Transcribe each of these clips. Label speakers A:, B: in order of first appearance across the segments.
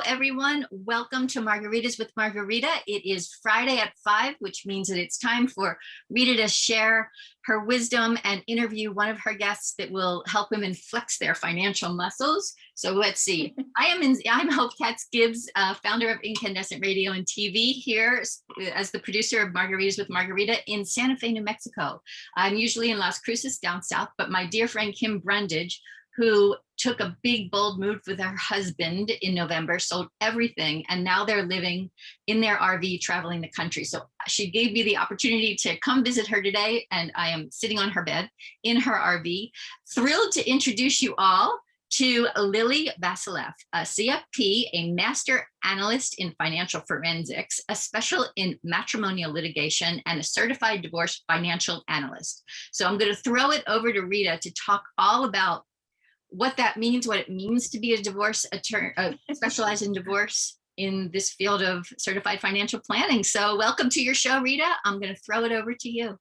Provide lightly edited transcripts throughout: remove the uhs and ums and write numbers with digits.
A: everyone. Welcome to Margaritas with Margarita. It is Friday at 5, which means that it's time for Rita to share her wisdom and interview one of her guests that will help women flex their financial muscles. So let's see. I'm Hope Katz Gibbs, founder of Incandescent Radio and TV, here as the producer of Margaritas with Margarita in Santa Fe, New Mexico. I'm usually in Las Cruces down south, but my dear friend Kim Brundage, who took a big, bold move with her husband in November, sold everything, and now they're living in their RV, traveling the country. So she gave me the opportunity to come visit her today, and I am sitting on her bed in her RV. Thrilled to introduce you all to Lili Vasileff, a CFP, a master analyst in financial forensics, a special in matrimonial litigation, and a certified divorce financial analyst. So I'm going to throw it over to Rita to talk all about what that means, what it means to be a divorce attorney, specialized in divorce in this field of certified financial planning. So welcome to your show, Rita. I'm going to throw it over to you.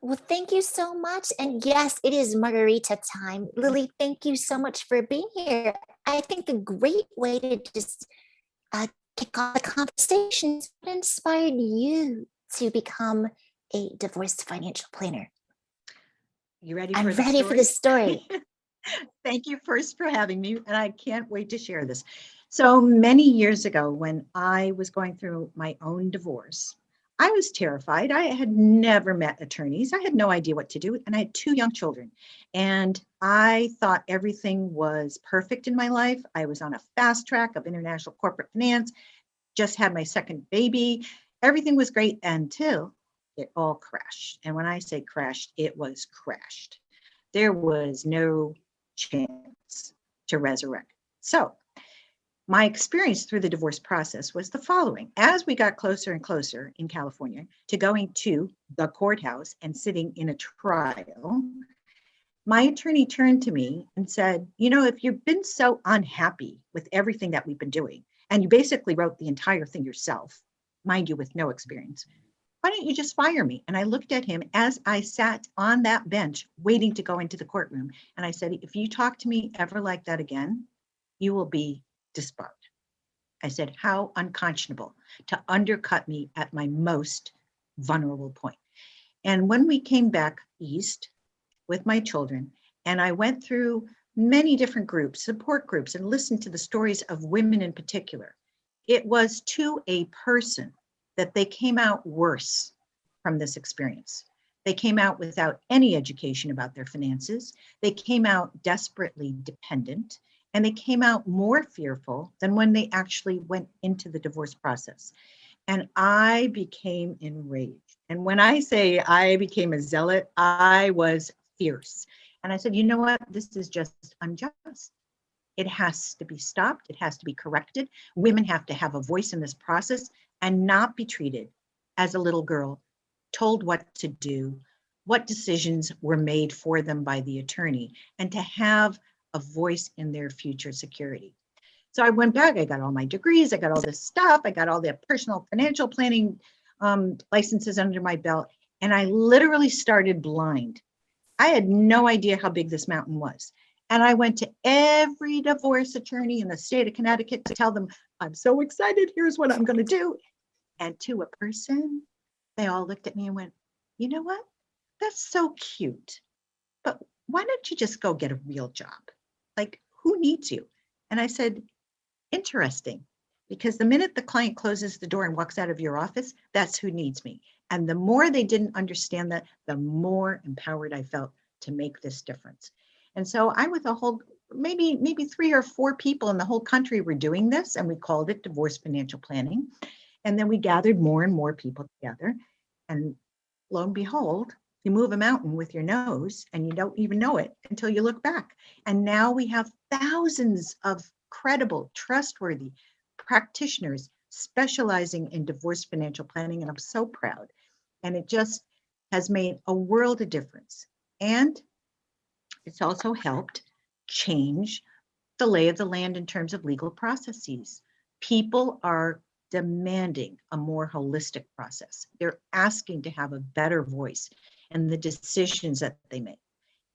B: Well, thank you so much. And yes, it is Margarita time. Lili, thank you so much for being here. I think a great way to just kick off the conversation is what inspired you to become a divorce financial planner.
C: You ready?
B: I'm ready for the story.
C: Thank you first for having me, and I can't wait to share this. So many years ago, when I was going through my own divorce, I was terrified. I had never met attorneys. I had no idea what to do, and I had 2 young children, and I thought everything was perfect in my life. I was on a fast track of international corporate finance, just had my second baby. Everything was great until it all crashed. And when I say crashed, it was crashed. There was no chance to resurrect. So my experience through the divorce process was the following. As we got closer and closer in California to going to the courthouse and sitting in a trial, my attorney turned to me and said, you know, if you've been so unhappy with everything that we've been doing, and you basically wrote the entire thing yourself, mind you, with no experience, why don't you just fire me? And I looked at him as I sat on that bench waiting to go into the courtroom. And I said, if you talk to me ever like that again, you will be disbarred. I said, how unconscionable to undercut me at my most vulnerable point. And when we came back east with my children, and I went through many different groups, support groups, and listened to the stories of women in particular, it was to a person that they came out worse from this experience. They came out without any education about their finances. They came out desperately dependent, and they came out more fearful than when they actually went into the divorce process. And I became enraged. And when I say I became a zealot, I was fierce. And I said, you know what? This is just unjust. It has to be stopped. It has to be corrected. Women have to have a voice in this process and not be treated as a little girl, told what to do, what decisions were made for them by the attorney, and to have a voice in their future security. So I went back, I got all my degrees, I got all this stuff, I got all the personal financial planning licenses under my belt, and I literally started blind. I had no idea how big this mountain was. And I went to every divorce attorney in the state of Connecticut to tell them, I'm so excited, here's what I'm going to do. And to a person, they all looked at me and went, you know what? That's so cute. But why don't you just go get a real job? Like, who needs you? And I said, interesting, because the minute the client closes the door and walks out of your office, that's who needs me. And the more they didn't understand that, the more empowered I felt to make this difference. And so I, with a whole, maybe 3 or 4 people in the whole country were doing this, and we called it divorce financial planning. And then we gathered more and more people together. And lo and behold, you move a mountain with your nose and you don't even know it until you look back. And now we have thousands of credible, trustworthy practitioners specializing in divorce financial planning. And I'm so proud. And it just has made a world of difference. And it's also helped change the lay of the land in terms of legal processes. People are demanding a more holistic process. They're asking to have a better voice in the decisions that they make.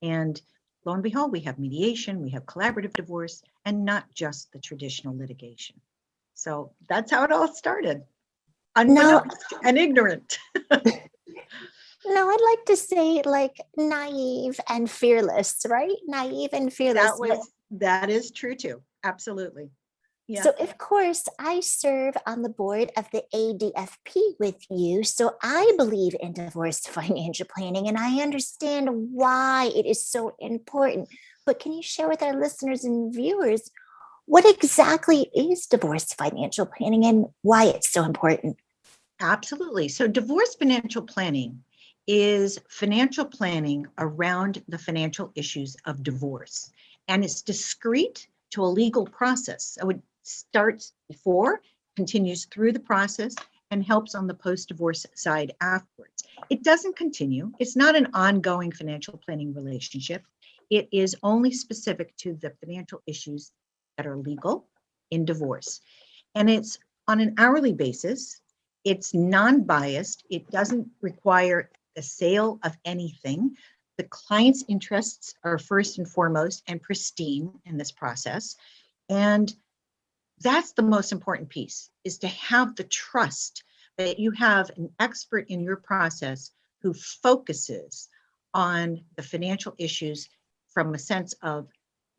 C: And lo and behold, we have mediation, we have collaborative divorce, and not just the traditional litigation. So that's how it all started. Unbeknownst and ignorant.
B: No, I'd like to say like naive and fearless, right? Naive and fearless.
C: That is true too. Absolutely. Yeah.
B: So of course I serve on the board of the ADFP with you. So I believe in divorce financial planning and I understand why it is so important. But can you share with our listeners and viewers what exactly is divorce financial planning and why it's so important?
C: Absolutely. So divorce financial planning is financial planning around the financial issues of divorce. And it's discrete to a legal process. So it starts before, continues through the process, and helps on the post-divorce side afterwards. It doesn't continue. It's not an ongoing financial planning relationship. It is only specific to the financial issues that are legal in divorce. And it's on an hourly basis. It's non-biased. It doesn't require the sale of anything. The client's interests are first and foremost and pristine in this process. And that's the most important piece, is to have the trust that you have an expert in your process who focuses on the financial issues from a sense of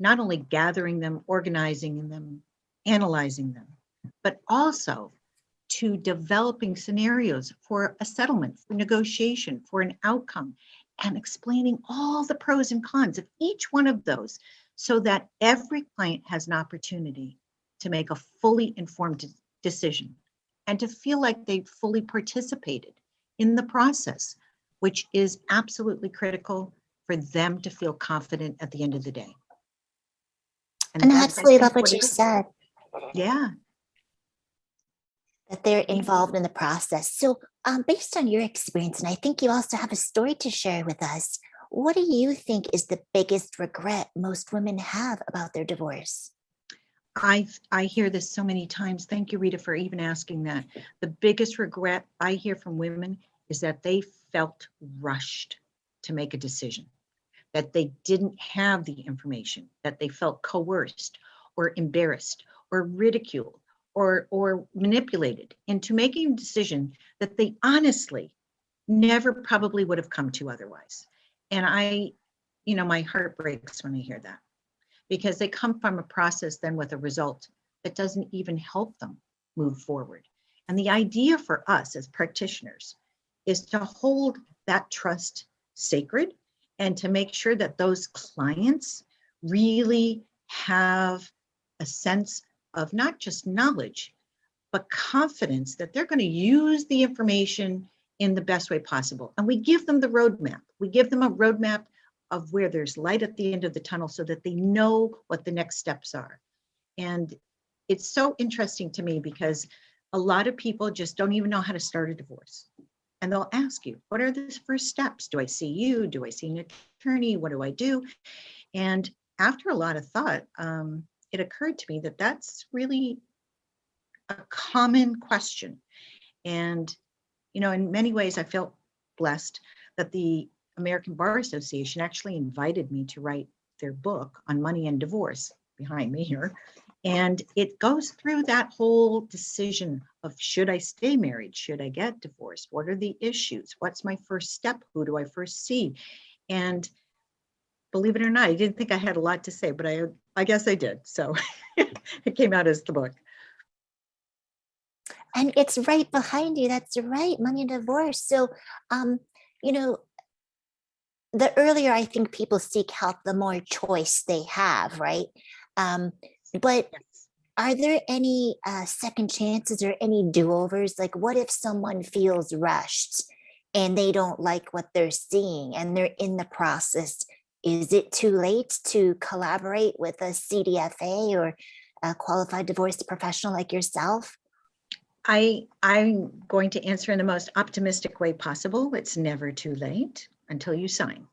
C: not only gathering them, organizing them, analyzing them, but also to developing scenarios for a settlement, for negotiation, for an outcome, and explaining all the pros and cons of each one of those so that every client has an opportunity to make a fully informed decision and to feel like they fully participated in the process, which is absolutely critical for them to feel confident at the end of the day.
B: And I absolutely love what
C: what
B: you said.
C: Yeah.
B: That they're involved in the process. So based on your experience, and I think you also have a story to share with us, what do you think is the biggest regret most women have about their divorce?
C: I hear this so many times. Thank you, Rita, for even asking that. The biggest regret I hear from women is that they felt rushed to make a decision, that they didn't have the information, that they felt coerced or embarrassed or ridiculed or manipulated into making a decision that they honestly never probably would have come to otherwise. And my heart breaks when I hear that, because they come from a process then with a result that doesn't even help them move forward. And the idea for us as practitioners is to hold that trust sacred and to make sure that those clients really have a sense of not just knowledge, but confidence that they're going to use the information in the best way possible. And we give them the roadmap. We give them a roadmap of where there's light at the end of the tunnel so that they know what the next steps are. And it's so interesting to me because a lot of people just don't even know how to start a divorce. And they'll ask you, what are the first steps? Do I see you? Do I see an attorney? What do I do? And after a lot of thought, it occurred to me that that's really a common question. And, in many ways, I felt blessed that the American Bar Association actually invited me to write their book on money and divorce behind me here. And it goes through that whole decision of, should I stay married? Should I get divorced? What are the issues? What's my first step? Who do I first see? And believe it or not, I didn't think I had a lot to say, but I guess I did. So it came out as the book.
B: And it's right behind you. That's right, money and divorce. So, the earlier I think people seek help, the more choice they have, right? But are there any second chances or any do-overs? Like, what if someone feels rushed and they don't like what they're seeing and they're in the process? Is it too late to collaborate with a CDFA or a qualified divorce professional like yourself?
C: I'm going to answer in the most optimistic way possible. It's never too late until you sign.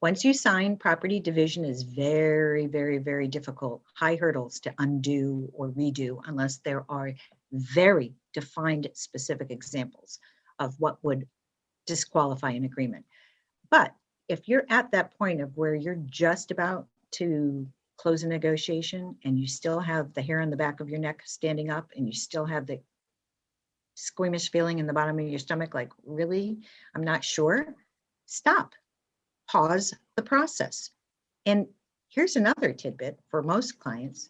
C: Once you sign, property division is very, very, very difficult, high hurdles to undo or redo unless there are very defined specific examples of what would disqualify an agreement. But if you're at that point of where you're just about to close a negotiation and you still have the hair on the back of your neck standing up and you still have the squeamish feeling in the bottom of your stomach, like, really, I'm not sure, stop, pause the process. And here's another tidbit for most clients.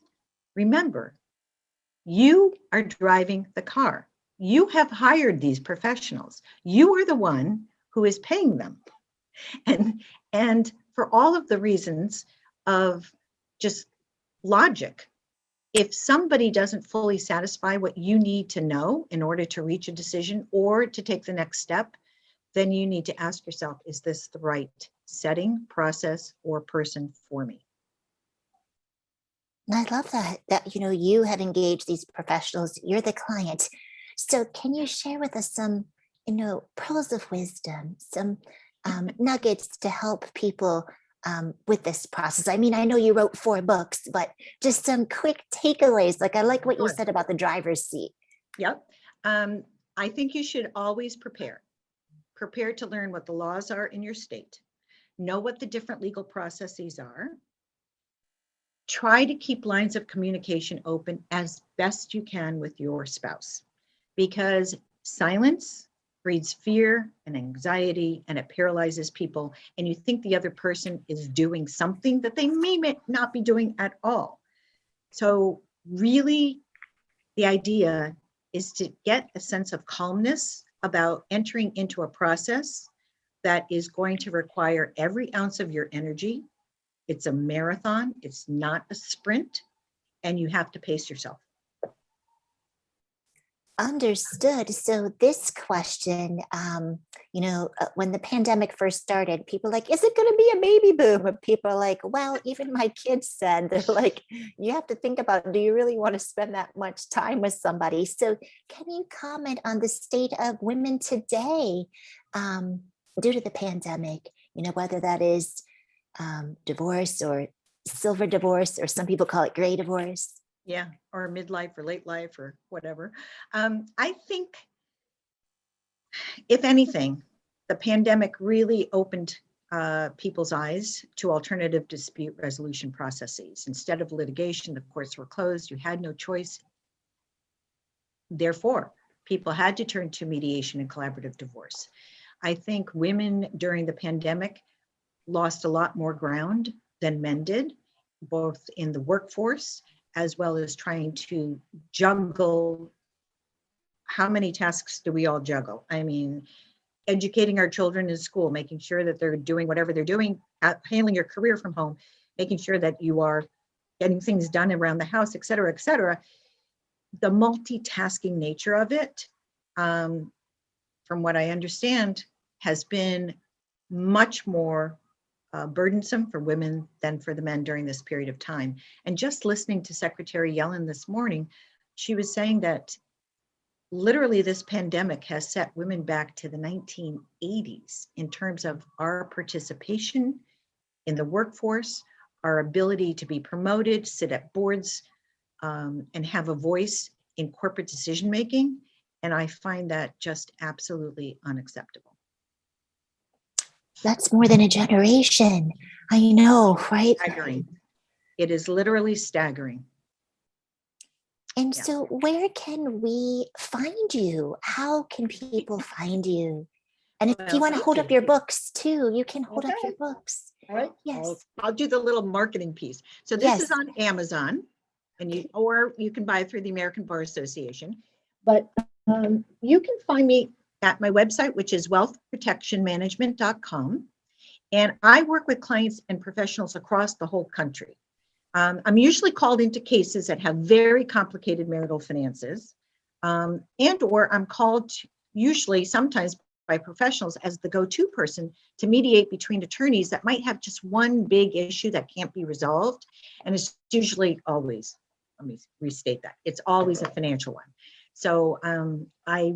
C: Remember, you are driving the car. You have hired these professionals. You are the one who is paying them. And for all of the reasons of just logic, if somebody doesn't fully satisfy what you need to know in order to reach a decision or to take the next step, then you need to ask yourself, is this the right setting, process, or person for me?
B: And I love that you have engaged these professionals, you're the client. So can you share with us some, pearls of wisdom, some nuggets to help people with this process? I mean, I know you wrote 4 books, but just some quick takeaways. Like, I like what you said about the driver's seat.
C: Yep. I think you should always prepare to learn what the laws are in your state, know what the different legal processes are. Try to keep lines of communication open as best you can with your spouse, because silence breeds fear and anxiety, and it paralyzes people. And you think the other person is doing something that they may not be doing at all. So really, the idea is to get a sense of calmness about entering into a process that is going to require every ounce of your energy. It's a marathon, it's not a sprint, and you have to pace yourself.
B: Understood. So this question, when the pandemic first started, people were like, is it going to be a baby boom? And people are like, well, even my kids said, they're like, you have to think about, do you really want to spend that much time with somebody? So can you comment on the state of women today due to the pandemic, whether that is divorce or silver divorce, or some people call it gray divorce?
C: Yeah, or midlife or late life or whatever. I think, if anything, the pandemic really opened people's eyes to alternative dispute resolution processes. Instead of litigation, the courts were closed. You had no choice. Therefore, people had to turn to mediation and collaborative divorce. I think women during the pandemic lost a lot more ground than men did, both in the workforce as well as trying to juggle. How many tasks do we all juggle? I mean, educating our children in school, making sure that they're doing whatever they're doing, handling your career from home, making sure that you are getting things done around the house, et cetera, et cetera. The multitasking nature of it, from what I understand, has been much more burdensome for women than for the men during this period of time. And just listening to Secretary Yellen this morning, she was saying that literally this pandemic has set women back to the 1980s in terms of our participation in the workforce, our ability to be promoted, sit at boards, and have a voice in corporate decision-making. And I find that just absolutely unacceptable.
B: That's more than a generation. I know, right?
C: Staggering. It is literally staggering.
B: And so where can we find you? How can people find you? And if you want to hold up your books too, you can hold up your books.
C: All right.
B: Yes.
C: I'll do the little marketing piece. So this is on Amazon, and or you can buy it through the American Bar Association. But you can find me at my website, which is wealthprotectionmanagement.com. And I work with clients and professionals across the whole country. I'm usually called into cases that have very complicated marital finances, and or I'm called usually sometimes by professionals as the go-to person to mediate between attorneys that might have just one big issue that can't be resolved. And it's usually always, let me restate that, it's always a financial one. So I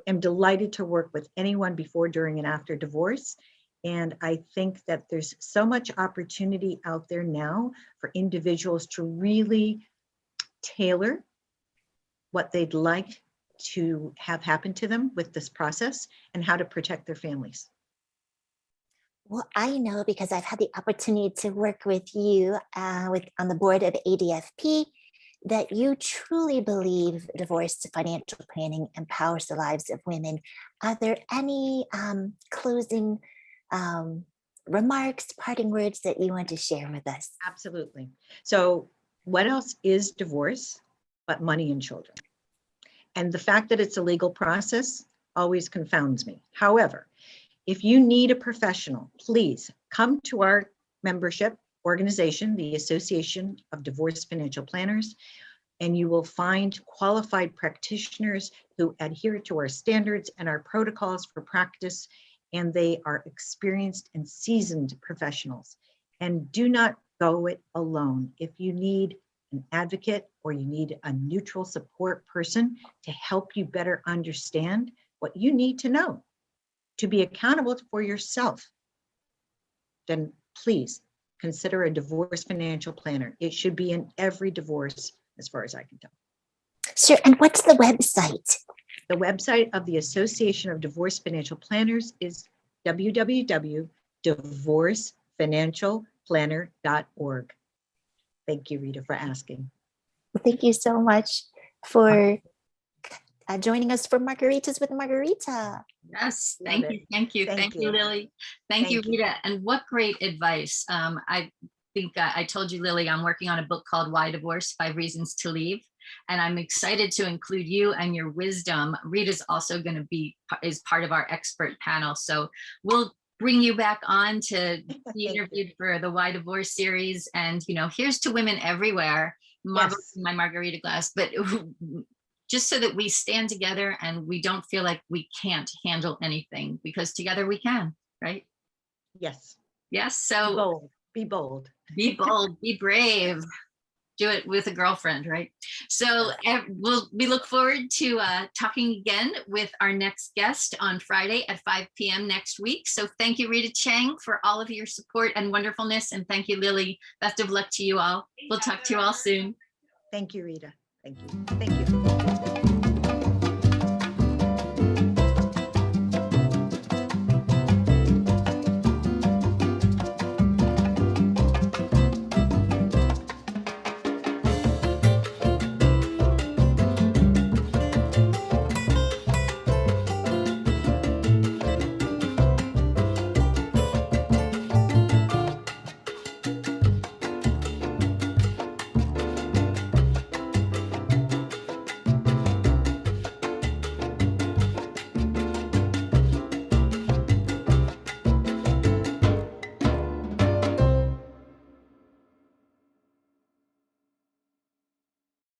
C: am delighted to work with anyone before, during, and after divorce. And I think that there's so much opportunity out there now for individuals to really tailor what they'd like to have happen to them with this process and how to protect their families.
B: Well, I know because I've had the opportunity to work with you on the board of ADFP that you truly believe divorce financial planning empowers the lives of women. Are there any closing remarks, parting words that you want to share with us?
C: Absolutely. So what else is divorce but money and children? And the fact that it's a legal process always confounds me. However, if you need a professional, please come to our membership organization, the Association of Divorce Financial Planners, and you will find qualified practitioners who adhere to our standards and our protocols for practice, and they are experienced and seasoned professionals. And do not go it alone. If you need an advocate or you need a neutral support person to help you better understand what you need to know to be accountable for yourself, then please consider a divorce financial planner. It should be in every divorce, as far as I can tell.
B: Sure. And what's the website?
C: The website of the Association of Divorce Financial Planners is www.divorcefinancialplanner.org. Thank you, Rita, for asking.
B: Thank you so much for joining us for Margaritas with Margarita.
A: Yes,
C: Love
A: thank
C: it.
A: you, thank you,
C: Thank
A: thank you,
C: you.
A: Lily. Thank you,
C: Thank you.
A: Rita. And what great advice. I think I told you, Lily, I'm working on a book called Why Divorce? 5 Reasons to Leave. And I'm excited to include you and your wisdom. Rita's also going to be is part of our expert panel. So we'll bring you back on to be interviewed for the Why Divorce series. And, you know, here's to women everywhere.
C: Yes.
A: My margarita glass, but just so that we stand together and we don't feel like we can't handle anything, because together we can, right?
C: Yes.
A: Yes.
C: Be
A: So
C: bold. Be bold.
A: be bold, be brave. Do it with a girlfriend, right? So we look forward to talking again with our next guest on Friday at 5 p.m. next week. So thank you, Rita Cheng, for all of your support and wonderfulness. And thank you, Lily. Best of luck to you all. We'll talk to you all soon.
C: Thank you, Rita. Thank you. Thank you.